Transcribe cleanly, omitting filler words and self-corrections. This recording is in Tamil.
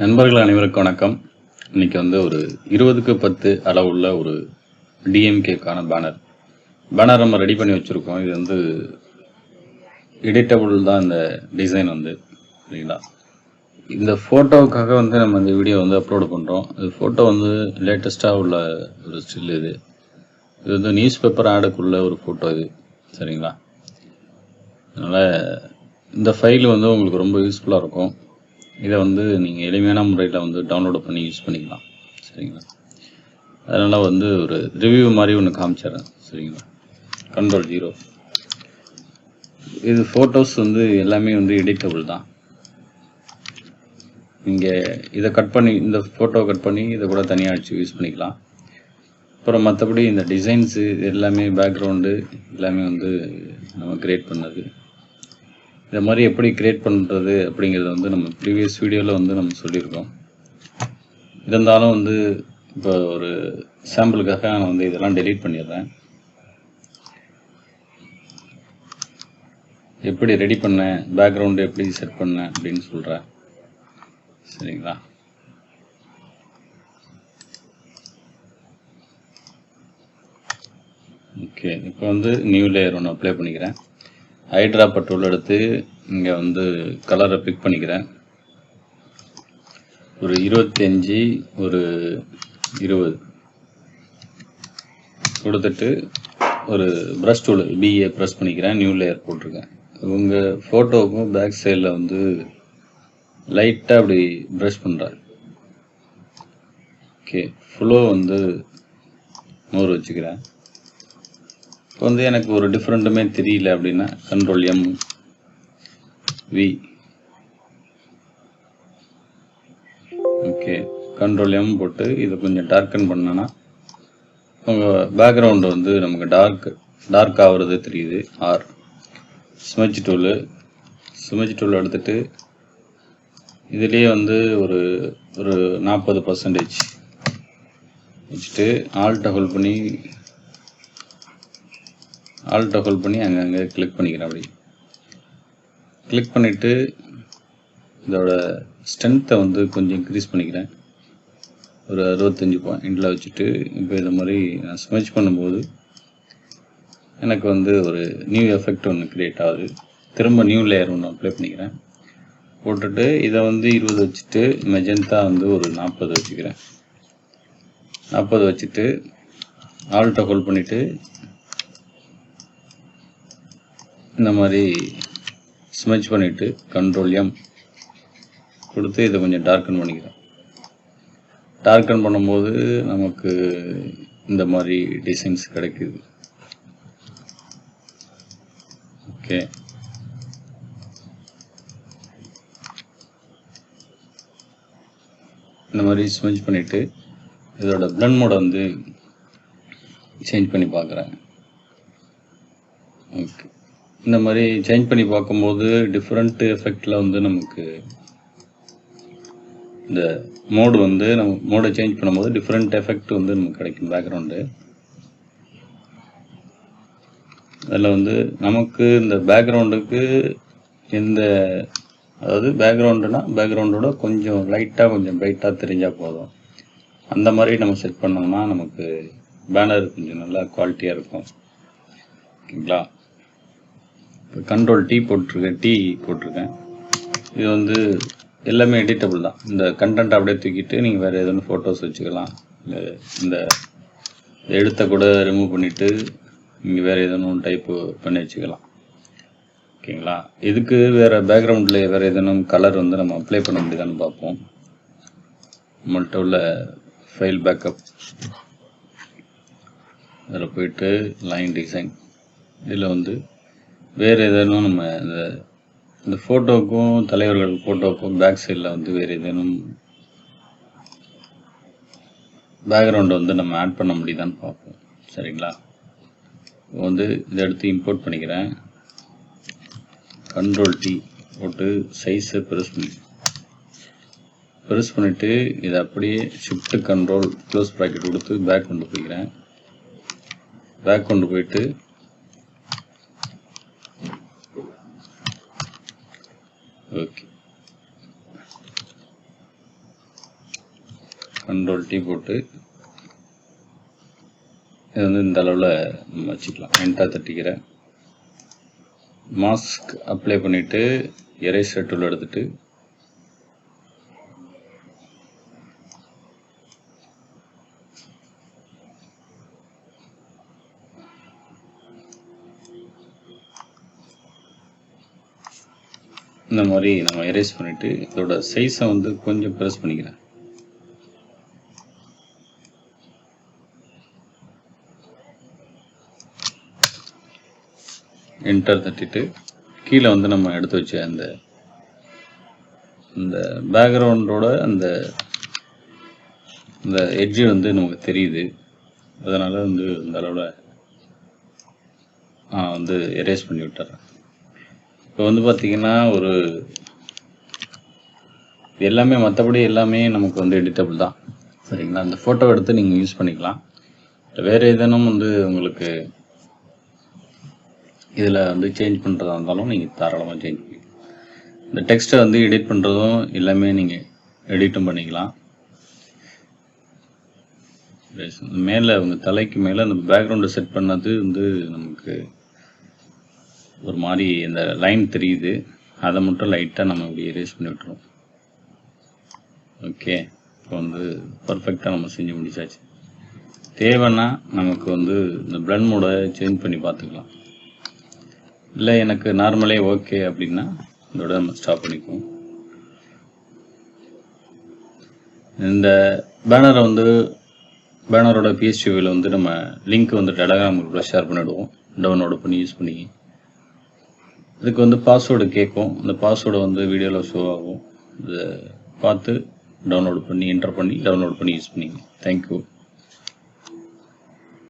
நண்பர்கள் அனைவருக்கும் வணக்கம். இன்னைக்கு ஒரு 20க்கு 10 அளவுள்ள ஒரு டிஎம்கேக்கான பேனர் நம்ம ரெடி பண்ணி வச்சுருக்கோம். இது எடிட்டபிள் தான். இந்த டிசைன் சரிங்களா. இந்த ஃபோட்டோவுக்காக நம்ம இந்த வீடியோ அப்லோடு பண்ணுறோம். இது ஃபோட்டோ லேட்டஸ்ட்டாக உள்ள ஒரு ஸ்டில். இது நியூஸ் பேப்பர் ஆடுக்குள்ள ஒரு ஃபோட்டோ இது, சரிங்களா. அதனால் இந்த ஃபைல் உங்களுக்கு ரொம்ப யூஸ்ஃபுல்லாக இருக்கும். இதை நீங்கள் எளிமையான முறையில் டவுன்லோட் பண்ணி யூஸ் பண்ணிக்கலாம், சரிங்களா. அதனால் ஒரு ரிவ்யூ மாதிரி ஒன்று காமிச்சிட்றேன், சரிங்களா. Ctrl+0. இது ஃபோட்டோஸ் எல்லாமே எடிட்டபிள் தான். நீங்கள் இதை கட் பண்ணி, இந்த ஃபோட்டோவை கட் பண்ணி இதை கூட தனியாக அடித்து யூஸ் பண்ணிக்கலாம். அப்புறம் மற்றபடி இந்த டிசைன்ஸு எல்லாமே பேக்ரவுண்டு எல்லாமே நம்ம கிரியேட் பண்ணது. இந்த மாதிரி எப்படி கிரியேட் பண்ணுறது அப்படிங்கிறது நம்ம ப்ரீவியஸ் வீடியோவில் நம்ம சொல்லியிருக்கோம். இருந்தாலும் இப்போ ஒரு சாம்பிளுக்காக நான் இதெல்லாம் டெலீட் பண்ணிடுறேன். எப்படி ரெடி பண்ணேன், பேக்ரவுண்டு எப்படி செட் பண்ணேன் அப்படின்னு சொல்கிறேன், சரிங்களா. ஓகே, இப்போ நியூ லேயர் ஒன்று அப்ளை பண்ணிக்கிறேன். ஐட்ராப்பர் டூல் எடுத்து இங்கே கலரை பிக் பண்ணிக்கிறேன். ஒரு 25 ஒரு 20 கொடுத்துட்டு ஒரு ப்ரஷ் டூல் பிஏ ப்ரெஸ் பண்ணிக்கிறேன். நியூ லேயர் போட்டிருக்கேன். உங்கள் ஃபோட்டோவுக்கும் பேக் சைடில் லைட்டாக அப்படி ப்ரஷ் பண்ணுறேன். ஓகே, ஃப்ளோ மோர் வச்சுக்கிறேன். இப்போ எனக்கு ஒரு டிஃப்ரெண்ட்டுமே தெரியல அப்படின்னா Ctrl+M V. ஓகே, Ctrl+M போட்டு இதை கொஞ்சம் டார்க்கன் பண்ணனா உங்கள் பேக்ரவுண்டு நமக்கு டார்க் ஆகிறது தெரியுது. ஆர் ஸ்மெட்ச் டூல் எடுத்துட்டு இதுலேயே ஒரு ஒரு 40% வச்சுட்டு ஆல்ட்டை ஹோல்ட் பண்ணி அங்கங்கே கிளிக் பண்ணிக்கிறேன். அப்படி கிளிக் பண்ணிவிட்டு இதோட ஸ்ட்ரென்த்தை கொஞ்சம் இன்க்ரீஸ் பண்ணிக்கிறேன். ஒரு 65 பாயிண்டில் வச்சுட்டு இப்போ இதை மாதிரி நான் ஸ்மெட்ச் பண்ணும்போது எனக்கு ஒரு நியூ எஃபெக்ட் ஒன்று க்ரியேட் ஆகுது. திரும்ப நியூ லேயர் ஒன்று அப்ளை பண்ணிக்கிறேன். போட்டுட்டு இதை 20 வச்சுட்டு மெஜந்தா ஒரு 40 வச்சுக்கிறேன். 40 வச்சுட்டு ஆல்ட்டை ஹோல்ட் பண்ணிவிட்டு இந்த மாதிரி ஸ்மெட்ச் பண்ணிவிட்டு Ctrl+M கொடுத்து இதை கொஞ்சம் டார்க்கன் பண்ணிக்கிறேன். டார்க்கன் பண்ணும்போது நமக்கு இந்த மாதிரி டிசைன்ஸ் கிடைக்குது. ஓகே, இந்த மாதிரி ஸ்மெட்ச் பண்ணிவிட்டு இதோட பிளண்ட் மோடை சேஞ்ச் பண்ணி பார்க்குறேன். ஓகே, இந்த மாதிரி சேஞ்ச் பண்ணி பார்க்கும்போது டிஃப்ரெண்ட் எஃபெக்டில் நமக்கு இந்த மோடு நம்ம மோடை சேஞ்ச் பண்ணும்போது டிஃப்ரெண்ட் எஃபெக்ட் நமக்கு கிடைக்கும் பேக்ரவுண்டு. அதில் நமக்கு இந்த பேக்ரவுண்டுக்கு அதாவது பேக்ரவுண்டுனா பேக்ரவுண்டோட கொஞ்சம் லைட்டாக கொஞ்சம் பிரைட்டாக தெரிஞ்சால் போதும். அந்த மாதிரி நம்ம செட் பண்ணோம்னா நமக்கு பேனர் கொஞ்சம் நல்லா குவாலிட்டியாக இருக்கும், ஓகேங்களா. இப்போ Ctrl+T போட்டிருக்கேன். இது எல்லாமே எடிட்டபிள் தான். இந்த கண்டென்ட் அப்படியே தூக்கிட்டு நீங்கள் வேறு எதுவும் ஃபோட்டோஸ் வச்சுக்கலாம். இல்லை இந்த எடுத்த கூட ரிமூவ் பண்ணிவிட்டு நீங்கள் வேறு எதுவும் டைப்பு பண்ணி வச்சுக்கலாம், ஓகேங்களா. இதுக்கு வேறு பேக்ரவுண்டில் வேறு எதுவும் கலர் நம்ம அப்ளை பண்ண முடியுதான்னு பார்ப்போம். நம்மள்கிட்ட உள்ள ஃபைல் பேக்கப் அதில் போயிட்டு லைன் டிசைன் இதில் வேறு எதேனும் நம்ம இந்த ஃபோட்டோவுக்கும் தலைவர்கள் ஃபோட்டோவுக்கும் பேக் சைடில் வேறு ஏதேனும் பேக்ரவுண்டை நம்ம ஆட் பண்ண முடியுதான்னு பார்ப்போம், சரிங்களா. இதை எடுத்து இம்போர்ட் பண்ணிக்கிறேன். Ctrl+T போட்டு சைஸை ப்ரெஸ் பண்ணிவிட்டு இதை அப்படியே ஷிஃப்ட் கண்ட்ரோல் க்ளோஸ் ப்ராக்கெட் கொடுத்து பேக் கொண்டு போய்க்கிறேன். பேக் கொண்டு போயிட்டு ஓகே, Ctrl+T போட்டு இது வந்து இந்த அளவில் நம்ம வச்சுக்கலாம். என்டர் தட்டிக்கிறேன். மாஸ்க் அப்ளை பண்ணிவிட்டு எரேசர் டூல் எடுத்துகிட்டு இந்த மாதிரி நம்ம எரேஸ் பண்ணிவிட்டு இதோட சைஸை வந்து கொஞ்சம் ப்ரெஸ் பண்ணிக்கிறேன். என்டர் தட்டிட்டு கீழே வந்து நம்ம எடுத்து வச்ச அந்த பேக்ரவுண்டோட அந்த எட்ஜு வந்து நமக்கு தெரியுது. அதனால் வந்து இந்த அளவில் வந்து எரேஸ் பண்ணி விட்டுறேன். இப்போ வந்து பார்த்திங்கன்னா ஒரு எல்லாமே மற்றபடி எல்லாமே நமக்கு வந்து எடிட்டபிள் தான், சரிங்களா? அந்த ஃபோட்டோ எடுத்து நீங்கள் யூஸ் பண்ணிக்கலாம். வேறு ஏதேனும் வந்து உங்களுக்கு இதில் வந்து சேஞ்ச் பண்ணுறதா இருந்தாலும் நீங்கள் தாராளமாக சேஞ்ச் பண்ணிக்கலாம். இந்த டெக்ஸ்ட்டை வந்து எடிட் பண்ணுறதும் எல்லாமே நீங்கள் எடிட்டும் பண்ணிக்கலாம். மேலே உங்கள் தலைக்கு மேலே அந்த பேக்ரவுண்டை செட் பண்ணது வந்து நமக்கு ஒரு மாதிரி இந்த லைன் தெரியுது, அதை மட்டும் லைட்டாக நம்ம இப்படி எரேஸ் பண்ணி விட்டுருவோம். ஓகே, இப்போ வந்து பர்ஃபெக்டாக நம்ம செஞ்சு முடிச்சாச்சு. தேவைன்னா நமக்கு வந்து இந்த பிளண்ட் மோடை சேஞ்ச் பண்ணி பார்த்துக்கலாம். இல்லை எனக்கு நார்மலே ஓகே அப்படின்னா இதோட நம்ம ஸ்டாப் பண்ணிக்குவோம். இந்த பேனரை வந்து பேனரோட பிஎஸ்டிவியில் வந்து நம்ம லிங்க் வந்து டெலகிராம் குரூப்பில் ஷேர் பண்ணிவிடுவோம். டவுன்லோடு பண்ணி யூஸ் பண்ணி இதுக்கு வந்து பாஸ்வேர்டு கேட்கும். அந்த பாஸ்வேர்டை வந்து வீடியோவில் ஷோ ஆகும். இதை பார்த்து டவுன்லோடு பண்ணி என்டர் பண்ணி டவுன்லோட் பண்ணி யூஸ் பண்ணிங்க. தேங்க்யூ.